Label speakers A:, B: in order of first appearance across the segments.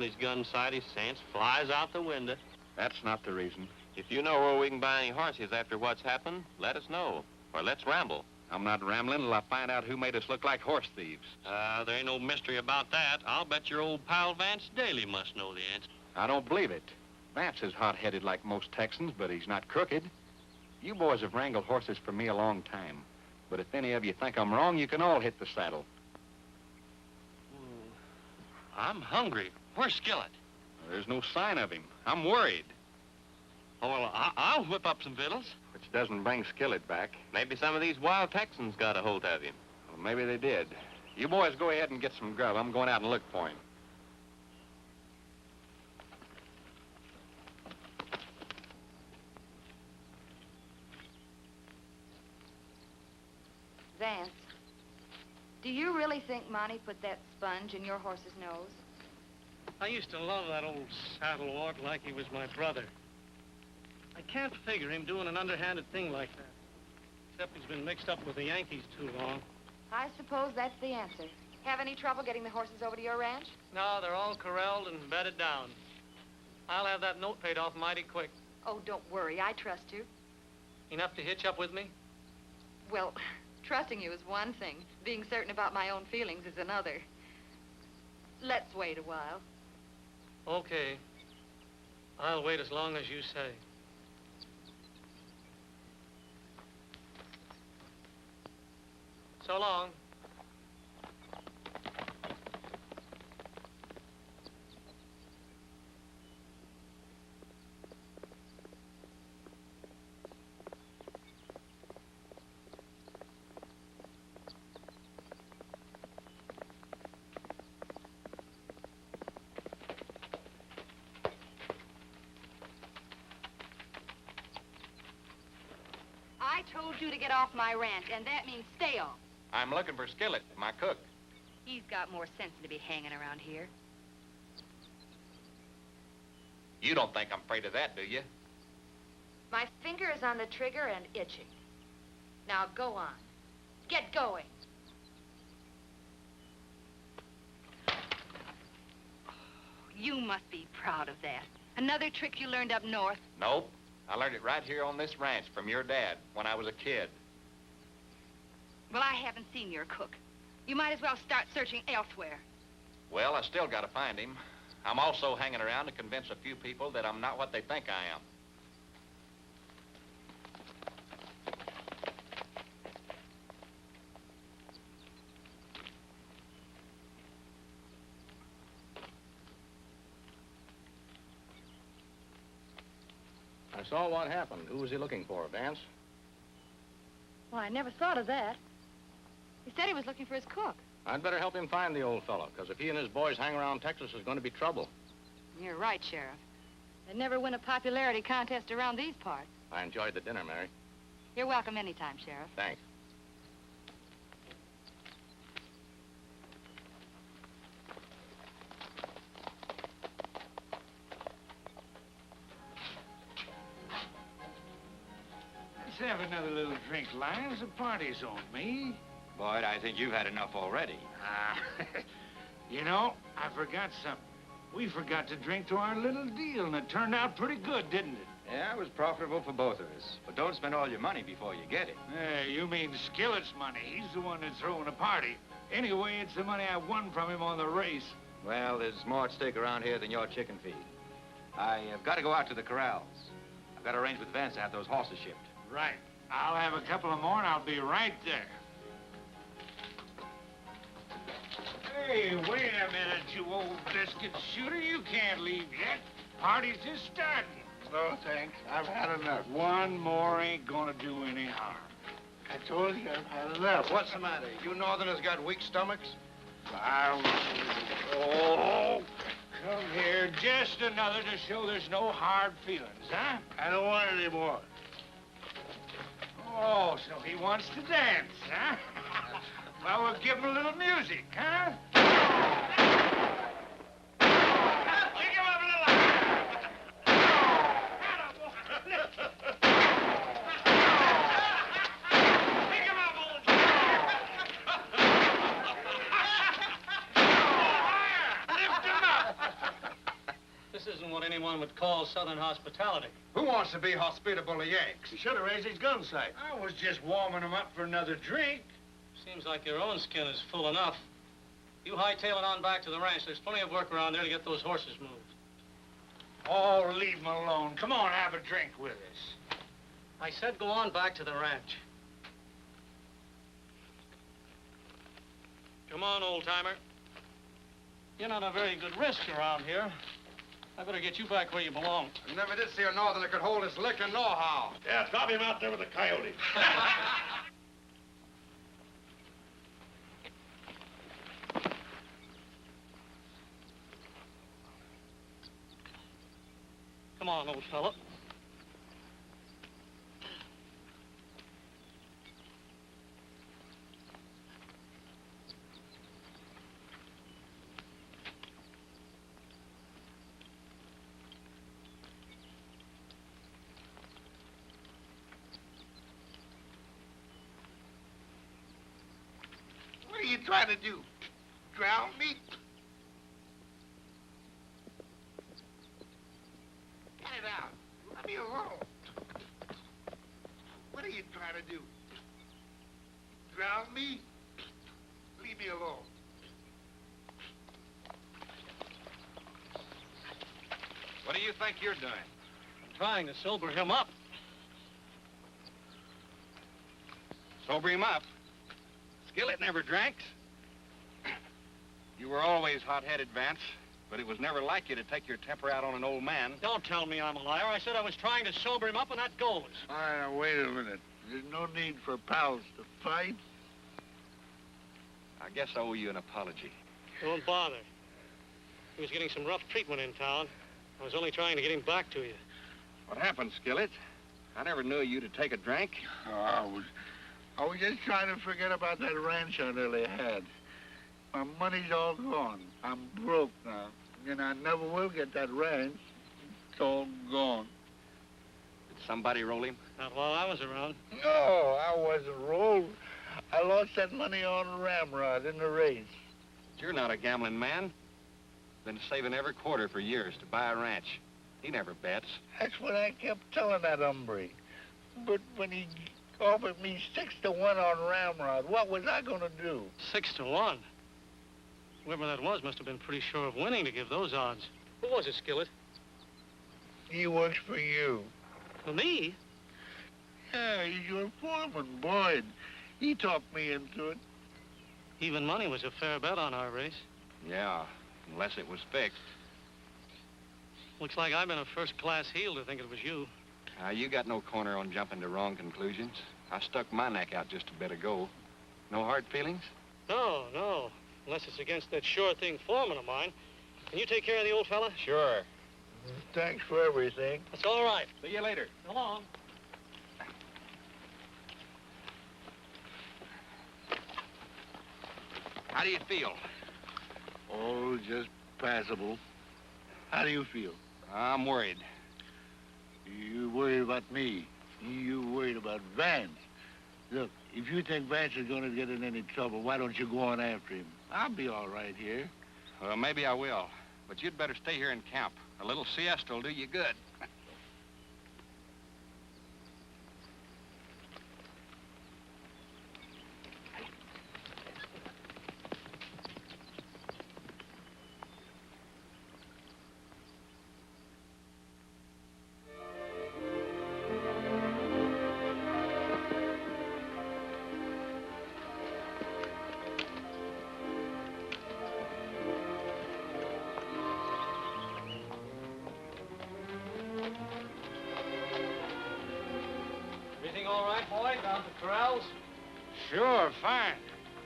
A: His gun sight, his sense flies out the window.
B: That's not the reason.
C: If you know where we can buy any horses after what's happened, let us know. Or let's ramble.
B: I'm not rambling till I find out who made us look like horse thieves.
A: There ain't no mystery about that. I'll bet your old pal Vance Daly must know the answer.
B: I don't believe it. Vance is hot-headed like most Texans, but he's not crooked. You boys have wrangled horses for me a long time. But if any of you think I'm wrong, you can all hit the saddle.
A: I'm hungry. Where's Skillet?
B: There's no sign of him. I'm worried.
A: Oh, well, I'll whip up some victuals.
B: Which doesn't bring Skillet back.
C: Maybe some of these wild Texans got a hold of him.
B: Well, maybe they did. You boys go ahead and get some grub. I'm going out and look for him.
D: Vance, do you really think Monty put that sponge in your horse's nose?
A: I used to love that old saddle-wart like he was my brother. I can't figure him doing an underhanded thing like that. Except he's been mixed up with the Yankees too long.
D: I suppose that's the answer. Have any trouble getting the horses over to your ranch?
A: No, they're all corralled and bedded down. I'll have that note paid off mighty quick.
D: Oh, don't worry. I trust you.
A: Enough to hitch up with me?
D: Well, trusting you is one thing. Being certain about my own feelings is another. Let's wait a while.
A: Okay. I'll wait as long as you say. So long.
D: I told you to get off my ranch, and that means stay off.
B: I'm looking for Skillet, my cook.
D: He's got more sense than to be hanging around here.
B: You don't think I'm afraid of that, do you?
D: My finger is on the trigger and itching. Now go on. Get going. You must be proud of that. Another trick you learned up north.
B: Nope. I learned it right here on this ranch from your dad when I was a kid.
D: Well, I haven't seen your cook. You might as well start searching elsewhere.
B: Well, I still got to find him. I'm also hanging around to convince a few people that I'm not what they think I am.
E: I saw what happened. Who was he looking for, Vance?
D: Well, I never thought of that. He said he was looking for his cook.
E: I'd better help him find the old fellow, because if he and his boys hang around Texas, there's going to be trouble.
D: You're right, Sheriff. They'd never win a popularity contest around these parts.
E: I enjoyed the dinner, Mary.
D: You're welcome anytime, Sheriff.
E: Thanks.
F: Let's have another little drink, Lions. The party's on me.
G: Boyd, I think you've had enough already.
F: You know, I forgot something. We forgot to drink to our little deal, and it turned out pretty good, didn't it?
G: Yeah, it was profitable for both of us. But don't spend all your money before you get it.
F: Hey, you mean Skillet's money. He's the one that's throwing a party. Anyway, it's the money I won from him on the race.
G: Well, there's more at stake around here than your chicken feed. I've got to go out to the corrals. I've got to arrange with Vance to have those horses shipped.
F: Right. I'll have a couple of more, and I'll be right there. Hey, wait a minute, you old biscuit shooter. You can't leave yet. Party's just starting.
H: No, thanks. I've had enough.
F: One more ain't gonna do any harm.
H: I told you I've had enough.
E: What's the matter? You Northerners got weak stomachs?
F: Oh, come here. Just another to show there's no hard feelings, huh?
H: I don't want any more.
F: Oh, so he wants to dance, huh? Well, we'll give him a little music, huh? Pick him up a little. Pick him up, old Lift him up.
A: what anyone would call Southern hospitality.
F: Who wants to be hospitable to Yanks?
H: He should have raised his gun sight.
F: I was just warming him up for another drink.
A: Seems like your own skin is full enough. You hightail it on back to the ranch. There's plenty of work around there to get those horses moved.
F: Oh, leave him alone. Come on, have a drink with us.
A: I said go on back to the ranch. Come on, old-timer. You're not a very good risk around here. I better get you back where you belong.
G: I never did see a northerner could hold his liquor nohow.
H: Yeah, drop him out there with a coyote.
A: Come on, old fella.
H: What are you trying to do? Drown me? Get it out. Let me alone. What are you trying to do? Drown me? Leave me alone.
G: What do you think you're doing?
A: I'm trying to sober him up.
B: Sober him up. Skillet never drinks. You were always hot-headed, Vance, but it was never like you to take your temper out on an old man.
A: Don't tell me I'm a liar. I said I was trying to sober him up, and that goes.
H: All right, now, wait a minute. There's no need for pals to fight.
B: I guess I owe you an apology.
A: Don't bother. He was getting some rough treatment in town. I was only trying to get him back to you.
B: What happened, Skillet? I never knew you to take a drink.
H: Oh, I was just trying to forget about that ranch I nearly had. My money's all gone. I'm broke now. And I never will get that ranch. It's all gone.
B: Did somebody roll him?
A: Not while I was around.
H: No, I wasn't rolled. I lost that money on a ramrod in the race.
B: You're not a gambling man. Been saving every quarter for years to buy a ranch. He never bets.
H: That's what I kept telling that hombre. But when he offered me 6-1 on ramrod, what was I gonna do?
A: 6-1. Whoever that was must have been pretty sure of winning to give those odds. Who was it, Skillet?
H: He works for you.
A: For me?
H: Yeah, he's your foreman, Boyd. He talked me into it.
A: Even money was a fair bet on our race.
B: Yeah, unless it was fixed.
A: Looks like I've been a first-class heel to think it was you.
B: You got no corner on jumping to wrong conclusions. I stuck my neck out just a bit ago. No hard feelings?
A: No, no. Unless it's against that sure-thing foreman of mine. Can you take care of the old fella?
B: Sure.
H: Thanks for everything.
A: That's all right.
B: See you later.
A: So long.
B: How do you feel?
H: Oh, just passable. How do you feel?
B: I'm worried.
H: You worried about me. You worried about Vance. Look, if you think Vance is going to get in any trouble, why don't you go on after him? I'll be all right here.
B: Well, maybe I will. But you'd better stay here in camp. A little siesta will do you good.
A: Everything all right, boy? Down at the corrals?
F: Sure, fine.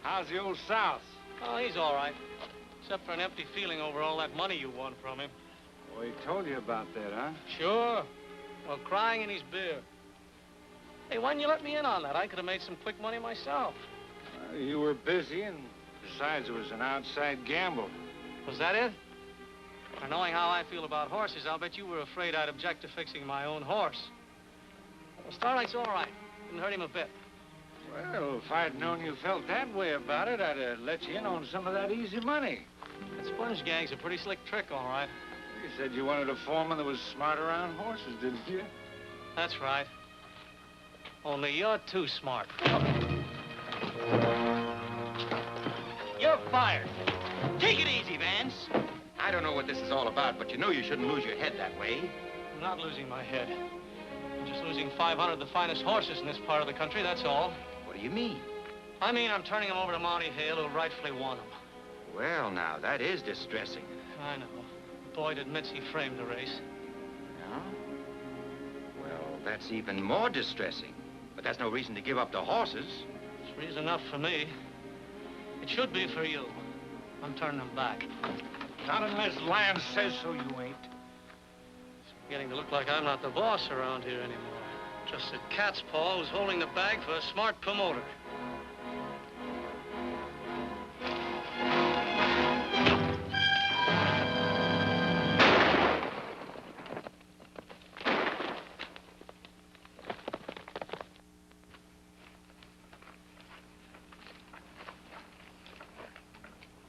F: How's the old South?
A: Oh, he's all right. Except for an empty feeling over all that money you won from him.
F: Well, he told you about that, huh?
A: Sure. Well, crying in his beer. Hey, why didn't you let me in on that? I could have made some quick money myself.
F: You were busy, and besides, it was an outside gamble.
A: Was that it? Now, knowing how I feel about horses, I'll bet you were afraid I'd object to fixing my own horse. Well, Starlight's all right. Didn't hurt him a bit.
F: Well, if I'd known you felt that way about it, I'd have let you in on some of that easy money.
A: That sponge gag's a pretty slick trick, all right.
F: You said you wanted a foreman that was smart around horses, didn't you?
A: That's right. Only you're too smart.
G: You're fired. Take it easy, Vance. I don't know what this is all about, but you know you shouldn't lose your head that way.
A: I'm not losing my head. I'm just losing 500 of the finest horses in this part of the country, that's all.
G: What do you mean?
A: I mean, I'm turning them over to Monty Hale, who rightfully won them.
G: Well, now, that is distressing.
A: I know. Boyd admits he framed the race.
G: Yeah? Well, that's even more distressing. But that's no reason to give up the horses.
A: It's reason enough for me. It should be for you. I'm turning them back.
F: Not unless Lance says so, you ain't.
A: It's beginning to look like I'm not the boss around here anymore. Just that Cat's Paw was holding the bag for a smart promoter.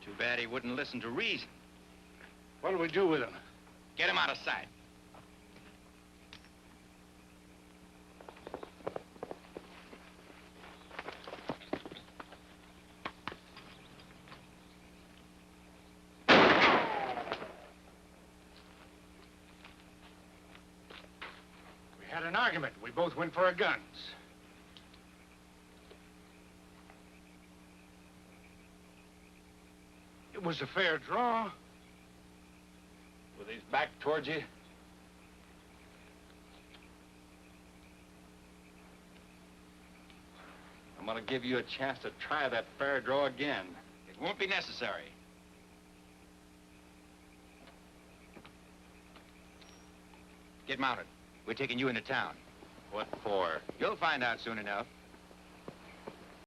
G: Too bad he wouldn't listen to reason.
F: What'll we do with him?
G: Get him out of sight.
F: We had an argument. We both went for our guns. It was a fair draw.
B: With his back towards you? I'm gonna give you a chance to try that fair draw again.
G: It won't be necessary. Get mounted. We're taking you into town.
C: What for?
G: You'll find out soon enough.